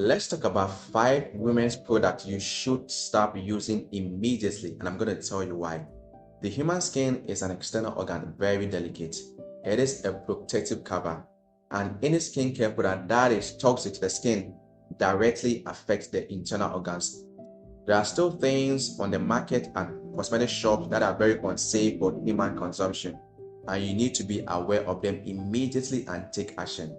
Let's talk about 5 women's products you should stop using immediately, and I'm going to tell you why. The human skin is an external organ, very delicate. It is a protective cover, and any skincare product that is toxic to the skin directly affects the internal organs. There are still things on the market and cosmetic shops that are very unsafe for human consumption, and you need to be aware of them immediately and take action.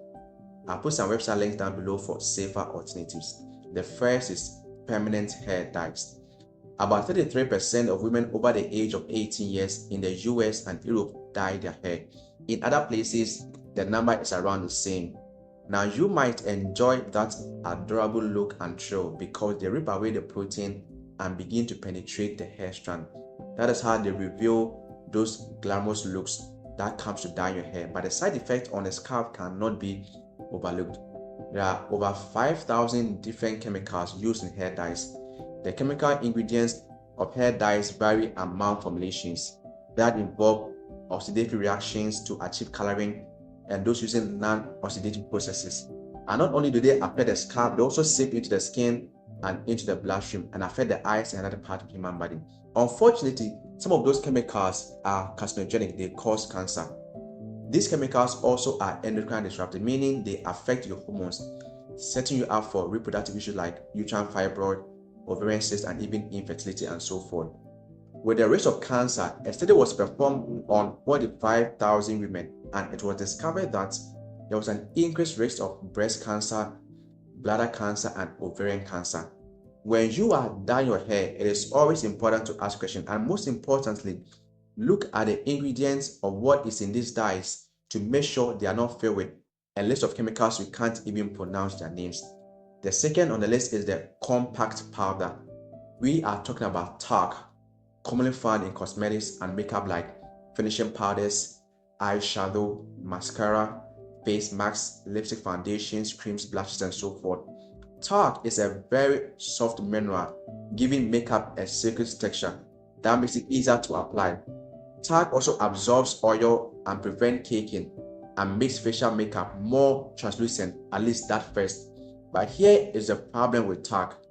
I'll put some website links down below for safer alternatives. The first is permanent hair dyes. About 33% of women over the age of 18 years in the US and Europe dye their hair. In other places, the number is around the same. Now, you might enjoy that adorable look and trail because they rip away the protein and begin to penetrate the hair strand. That is how they reveal those glamorous looks that comes to dye your hair. But the side effect on the scalp cannot be overlooked. There are over 5,000 different chemicals used in hair dyes. The chemical ingredients of hair dyes vary among formulations that involve oxidative reactions to achieve coloring and those using non-oxidative processes. And not only do they affect the scalp, they also seep into the skin and into the bloodstream and affect the eyes and other parts of the human body. Unfortunately, some of those chemicals are carcinogenic. They cause cancer. These chemicals also are endocrine disruptors, meaning they affect your hormones, setting you up for reproductive issues like uterine fibroid, ovarian cyst, and even infertility and so forth. With the risk of cancer, a study was performed on 45,000 women, and it was discovered that there was an increased risk of breast cancer, bladder cancer, and ovarian cancer. When you are dyeing your hair, it is always important to ask questions, and most importantly, look at the ingredients of what is in these dyes to make sure they are not filled with a list of chemicals we can't even pronounce their names. The second on the list is the compact powder. We are talking about talc, commonly found in cosmetics and makeup like finishing powders, eyeshadow, mascara, face masks, lipstick foundations, creams, blushes, and so forth. Talc is a very soft mineral, giving makeup a silky texture that makes it easier to apply. Talc also absorbs oil and prevents caking and makes facial makeup more translucent, at least that first. But here is the problem with talc.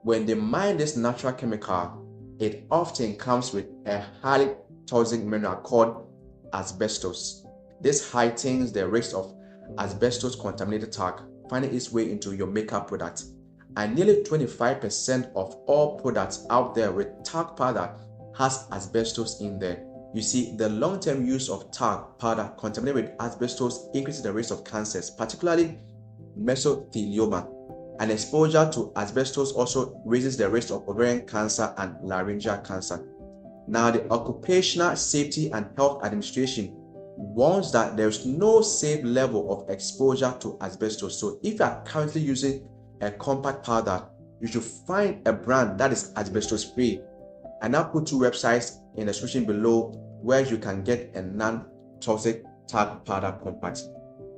When they mine this natural chemical, it often comes with a highly toxic mineral called asbestos. This heightens the risk of asbestos contaminated talc finding its way into your makeup products. And nearly 25% of all products out there with talc powder has asbestos in there. You see, the long-term use of talc powder contaminated with asbestos increases the risk of cancers, particularly mesothelioma. And exposure to asbestos also raises the risk of ovarian cancer and laryngeal cancer. Now, the Occupational Safety and Health Administration warns that there is no safe level of exposure to asbestos. So if you are currently using a compact powder, you should find a brand that is asbestos-free. And I'll put 2 websites in the description below where you can get a non-toxic talc powder compact.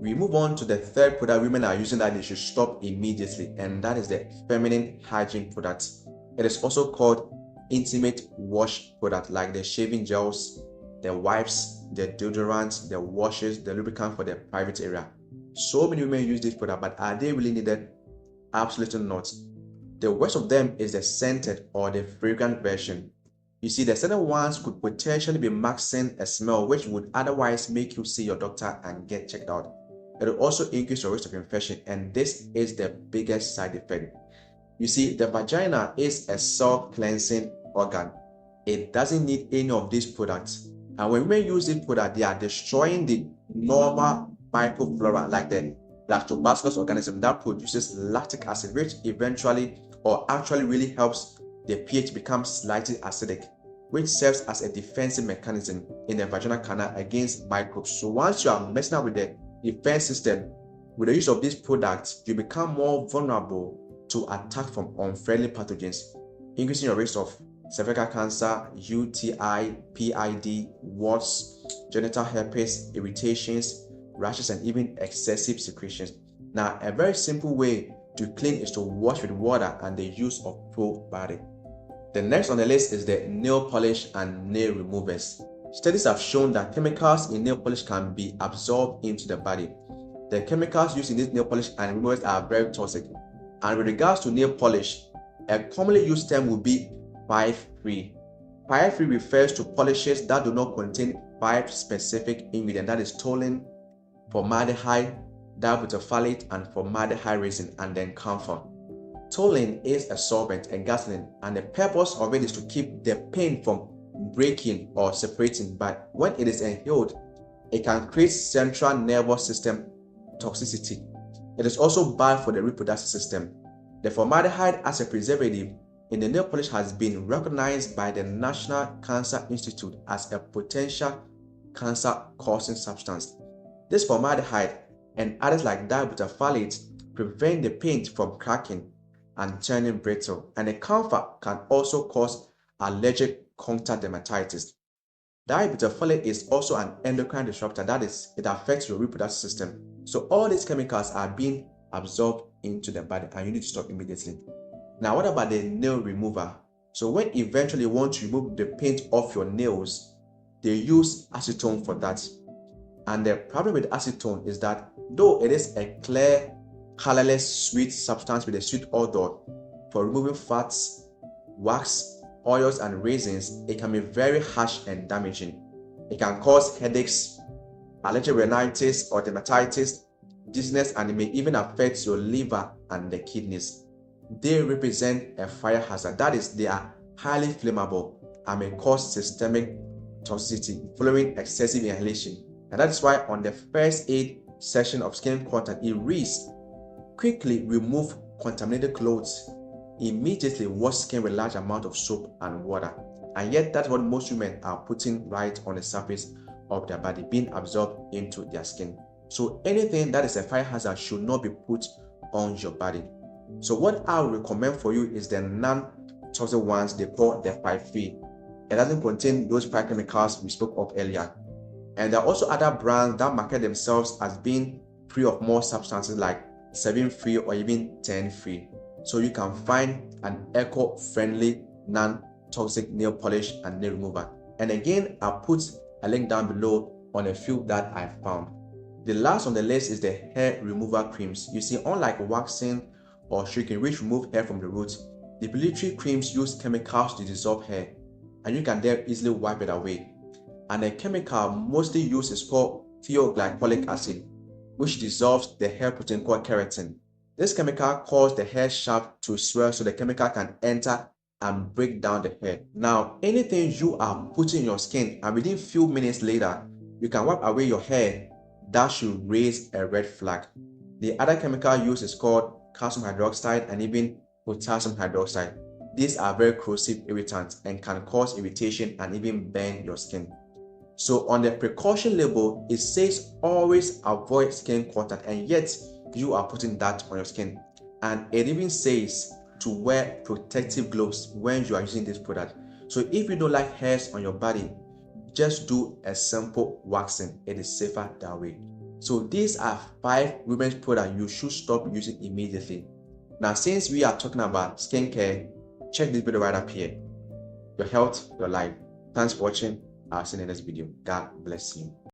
We move on to the third product women are using that they should stop immediately, and that is the feminine hygiene product. It is also called intimate wash product, like the shaving gels, the wipes, the deodorants, the washes, the lubricant for the private area. So many women use this product, but are they really needed? Absolutely not. The worst of them is the scented or the fragrant version. You see, the scented ones could potentially be masking a smell which would otherwise make you see your doctor and get checked out. It will also increase your risk of infection, and this is the biggest side effect. You see, the vagina is a self-cleansing organ. It doesn't need any of these products. And when women use this product, they are destroying the normal microflora, like the lactobacillus organism that produces lactic acid, which eventually or actually really helps the pH become slightly acidic, which serves as a defensive mechanism in the vaginal canal against microbes. So once you are messing up with the defense system, with the use of these products, you become more vulnerable to attack from unfriendly pathogens, increasing your risk of cervical cancer, UTI, PID, warts, genital herpes, irritations, rashes, and even excessive secretions. Now, a very simple way to clean is to wash with water and the use of probiotic. The next on the list is the nail polish and nail removers. Studies have shown that chemicals in nail polish can be absorbed into the body. The chemicals used in this nail polish and removers are very toxic. And with regards to nail polish, a commonly used term will be 5-free. 5-free refers to polishes that do not contain 5 specific ingredients, that is toluene, formaldehyde, dibutylphthalate, and formaldehyde resin, and then camphor. Toluene is a solvent, a gasoline, and the purpose of it is to keep the paint from breaking or separating, but when it is inhaled, it can create central nervous system toxicity. It is also bad for the reproductive system. The formaldehyde as a preservative in the nail polish has been recognized by the National Cancer Institute as a potential cancer-causing substance. This formaldehyde and others like dibutylphthalate prevent the paint from cracking and turning brittle, and the camphor can also cause allergic contact dermatitis. Dibutylphthalate is also an endocrine disruptor, that is, it affects your reproductive system. So all these chemicals are being absorbed into the body and you need to stop immediately. Now, what about the nail remover? So when eventually you want to remove the paint off your nails, they use acetone for that. And the problem with acetone is that though it is a clear, colorless, sweet substance with a sweet odor for removing fats, wax, oils, and resins, it can be very harsh and damaging. It can cause headaches, allergic rhinitis or dermatitis, dizziness, and it may even affect your liver and the kidneys. They represent a fire hazard, that is, they are highly flammable and may cause systemic toxicity following excessive inhalation. And that is why on the first aid section of skin contact, it reads, quickly remove contaminated clothes, immediately wash skin with large amount of soap and water. And yet that's what most women are putting right on the surface of their body, being absorbed into their skin. So anything that is a fire hazard should not be put on your body. So what I would recommend for you is the non-toxic ones. They call the 5-free. It doesn't contain those 5 chemicals we spoke of earlier. And there are also other brands that market themselves as being free of more substances like 7-free or even 10-free. So you can find an eco-friendly non-toxic nail polish and nail remover. And again, I'll put a link down below on a few that I found. The last on the list is the hair remover creams. You see, unlike waxing or shrinking, which remove hair from the roots, the depilatory creams use chemicals to dissolve hair, and you can there easily wipe it away. And the chemical mostly used is called thioglycolic acid, which dissolves the hair protein called keratin. This chemical causes the hair shaft to swell so the chemical can enter and break down the hair. Now, anything you are putting in your skin and within few minutes later, you can wipe away your hair, that should raise a red flag. The other chemical used is called calcium hydroxide and even potassium hydroxide. These are very corrosive irritants and can cause irritation and even burn your skin. So on the precaution label, it says always avoid skin contact, and yet you are putting that on your skin. And it even says to wear protective gloves when you are using this product. So if you don't like hairs on your body, just do a simple waxing. It is safer that way. So these are 5 women's products you should stop using immediately. Now, since we are talking about skincare, check this video right up here. Your health, your life. Thanks for watching. I'll see you in the next video. God bless you.